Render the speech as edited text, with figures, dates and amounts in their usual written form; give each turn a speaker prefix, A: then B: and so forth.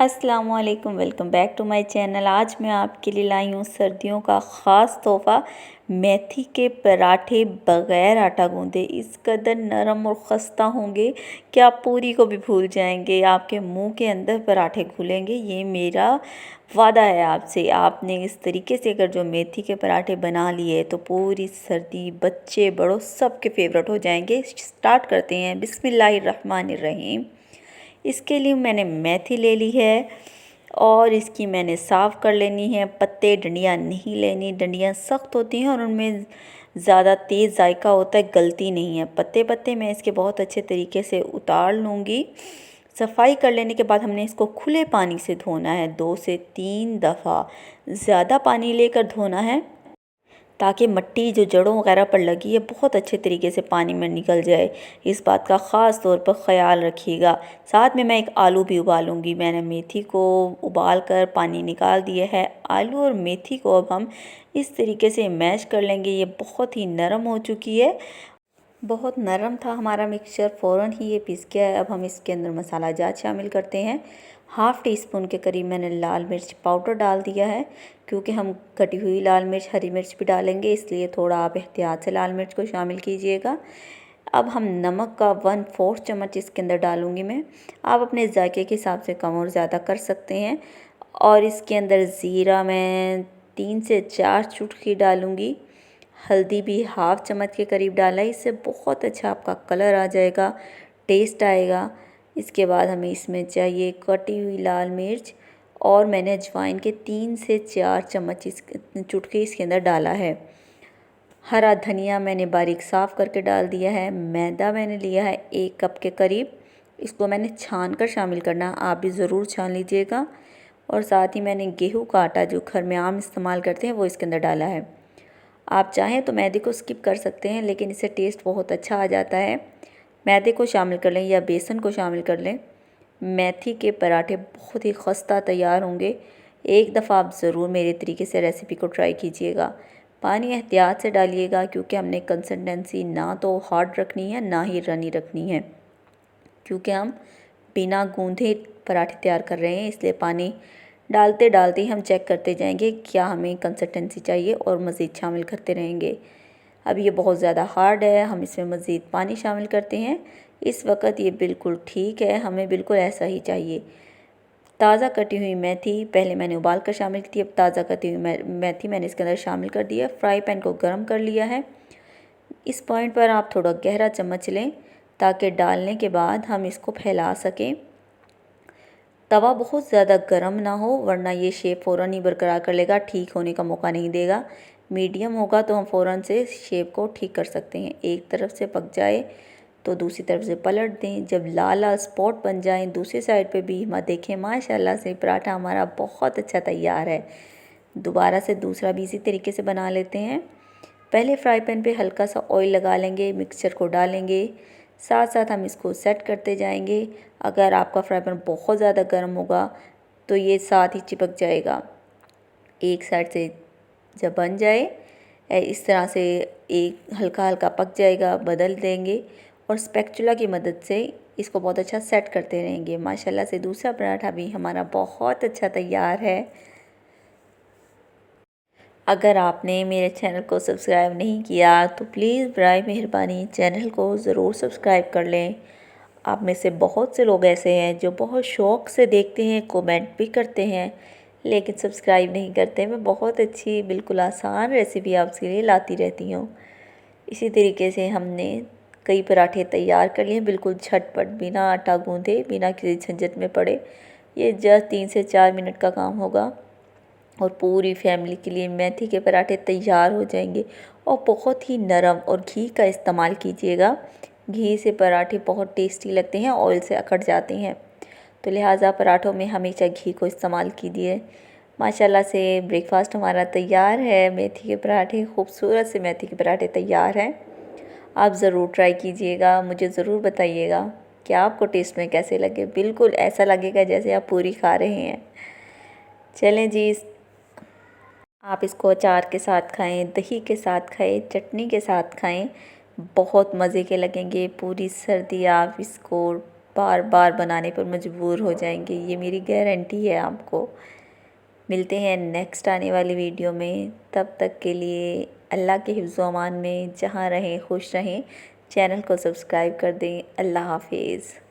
A: अस्सलाम वालेकुम, welcome back to my channel. आज मैं आपके लिए लाई हूँ सर्दियों का ख़ास तोहफ़ा, मेथी के पराठे बग़ैर आटा गूँधे। इस कदर नरम और ख़स्ता होंगे कि आप पूरी को भी भूल जाएंगे। आपके मुंह के अंदर पराठे घुलेंगे, ये मेरा वादा है आपसे। आपने इस तरीके से अगर जो मेथी के पराठे बना लिए तो पूरी सर्दी बच्चे बड़ों सबके फेवरेट हो जाएंगे। स्टार्ट करते हैं। बिस्मिल्लाहिर्रहमानिर्रहीम। इसके लिए मैंने मेथी ले ली है और इसकी मैंने साफ़ कर लेनी है। पत्ते डंडियाँ नहीं लेनी, डंडियाँ सख्त होती हैं और उनमें ज़्यादा तेज़ जायका होता है, गलती नहीं है। पत्ते पत्ते मैं इसके बहुत अच्छे तरीके से उतार लूँगी। सफाई कर लेने के बाद हमने इसको खुले पानी से धोना है, 2 से 3 दफ़ा। ज़्यादा पानी लेकर धोना है ताकि मिट्टी जो जड़ों वगैरह पर लगी है बहुत अच्छे तरीके से पानी में निकल जाए। इस बात का ख़ास तौर पर ख़याल रखिएगा। साथ में मैं एक आलू भी उबालूँगी। मैंने मेथी को उबाल कर पानी निकाल दिया है। आलू और मेथी को अब हम इस तरीके से मैश कर लेंगे। ये बहुत ही नरम हो चुकी है, बहुत नरम था हमारा मिक्सचर, फ़ौरन ही ये पिस गया है। अब हम इसके अंदर मसाला जात शामिल करते हैं। हाफ़ टी स्पून के करीब मैंने लाल मिर्च पाउडर डाल दिया है, क्योंकि हम कटी हुई लाल मिर्च हरी मिर्च भी डालेंगे, इसलिए थोड़ा आप एहतियात से लाल मिर्च को शामिल कीजिएगा। अब हम नमक का 1/4 चम्मच इसके अंदर डालूँगी मैं। आप अपने जायके के हिसाब से कम और ज़्यादा कर सकते हैं। और इसके अंदर ज़ीरा मैं 3 से 4 चुटकी डालूँगी। हल्दी भी हाफ़ चम्मच के करीब डाला है, इससे बहुत अच्छा आपका कलर आ जाएगा, टेस्ट आएगा। इसके बाद हमें इसमें चाहिए कटी हुई लाल मिर्च और मैंने अजवाइन के 3 से 4 चम्मच चुटकी इसके अंदर डाला है। हरा धनिया मैंने बारीक साफ़ करके डाल दिया है। मैदा मैंने लिया है 1 कप के करीब, इसको मैंने छान कर शामिल करना, आप भी ज़रूर छान लीजिएगा। और साथ ही मैंने गेहूँ का आटा जो घर में आम इस्तेमाल करते हैं वो इसके अंदर डाला है। आप चाहें तो मैदे को स्किप कर सकते हैं, लेकिन इससे टेस्ट बहुत अच्छा आ जाता है। मैदे को शामिल कर लें या बेसन को शामिल कर लें। मेथी के पराठे बहुत ही खस्ता तैयार होंगे। एक दफ़ा आप ज़रूर मेरे तरीके से रेसिपी को ट्राई कीजिएगा। पानी एहतियात से डालिएगा, क्योंकि हमने कंसिस्टेंसी ना तो हार्ड रखनी है ना ही रनी रखनी है, क्योंकि हम बिना गूंधे पराठे तैयार कर रहे हैं। इसलिए पानी डालते डालते ही हम चेक करते जाएंगे क्या हमें कंसिस्टेंसी चाहिए और मज़ीद शामिल करते रहेंगे। अब ये बहुत ज़्यादा हार्ड है, हम इसमें मज़ीद पानी शामिल करते हैं। इस वक्त ये बिल्कुल ठीक है, हमें बिल्कुल ऐसा ही चाहिए। ताज़ा कटी हुई मेथी पहले मैंने उबाल कर शामिल की थी, अब ताज़ा कटी हुई मेथी मैंने इसके अंदर शामिल कर दिया। फ्राई पैन को गर्म कर लिया है। इस पॉइंट पर आप थोड़ा गहरा चम्मच लें ताकि डालने के बाद हम इसको फैला सकें। तवा बहुत ज़्यादा गर्म ना हो, वरना ये शेप फ़ौरन ही बरकरार कर लेगा, ठीक होने का मौका नहीं देगा। मीडियम होगा तो हम फ़ौरन से शेप को ठीक कर सकते हैं। एक तरफ से पक जाए तो दूसरी तरफ से पलट दें। जब लाल लाल स्पॉट बन जाएं दूसरी साइड पे भी हम देखें, माशाल्लाह से पराठा हमारा बहुत अच्छा तैयार है। दोबारा से दूसरा भी इसी तरीके से बना लेते हैं। पहले फ्राई पैन पे हल्का सा ऑयल लगा लेंगे, मिक्सचर को डालेंगे, साथ साथ हम इसको सेट करते जाएंगे। अगर आपका फ्राई पैन बहुत ज़्यादा गर्म होगा तो ये साथ ही चिपक जाएगा। एक साइड से जब बन जाए इस तरह से, एक हल्का हल्का पक जाएगा, बदल देंगे और स्पैचुला की मदद से इसको बहुत अच्छा सेट करते रहेंगे। माशाल्लाह से दूसरा पराठा भी हमारा बहुत अच्छा तैयार है। अगर आपने मेरे चैनल को सब्सक्राइब नहीं किया तो प्लीज़ बराए मेहरबानी चैनल को ज़रूर सब्सक्राइब कर लें। आप में से बहुत से लोग ऐसे हैं जो बहुत शौक़ से देखते हैं, कमेंट भी करते हैं, लेकिन सब्सक्राइब नहीं करते। मैं बहुत अच्छी बिल्कुल आसान रेसिपी आपके लिए लाती रहती हूँ। इसी तरीके से हमने कई पराठे तैयार कर लिए, बिल्कुल झटपट, बिना आटा गूँधे, बिना किसी झंझट में पड़े। ये जस्ट 3 से 4 मिनट का काम होगा और पूरी फैमिली के लिए मेथी के पराठे तैयार हो जाएंगे। और बहुत ही नरम, और घी का इस्तेमाल कीजिएगा। घी से पराठे बहुत टेस्टी लगते हैं, ऑयल से अकड़ जाते हैं, तो लिहाजा पराठों में हमेशा घी को इस्तेमाल कीजिए। माशाल्लाह से ब्रेकफास्ट हमारा तैयार है। मेथी के पराठे, खूबसूरत से मेथी के पराठे तैयार हैं। आप ज़रूर ट्राई कीजिएगा, मुझे ज़रूर बताइएगा कि आपको टेस्ट में कैसे लगे। बिल्कुल ऐसा लगेगा जैसे आप पूरी खा रहे हैं। चलें जी, आप इसको अचार के साथ खाएं, दही के साथ खाएं, चटनी के साथ खाएं, बहुत मज़े के लगेंगे। पूरी सर्दी आप इसको बार बार बनाने पर मजबूर हो जाएंगे, ये मेरी गारंटी है आपको। मिलते हैं नेक्स्ट आने वाली वीडियो में, तब तक के लिए अल्लाह के हिफ्ज़ व अमान में जहाँ रहें खुश रहें। चैनल को सब्सक्राइब कर दें। अल्लाह हाफिज़।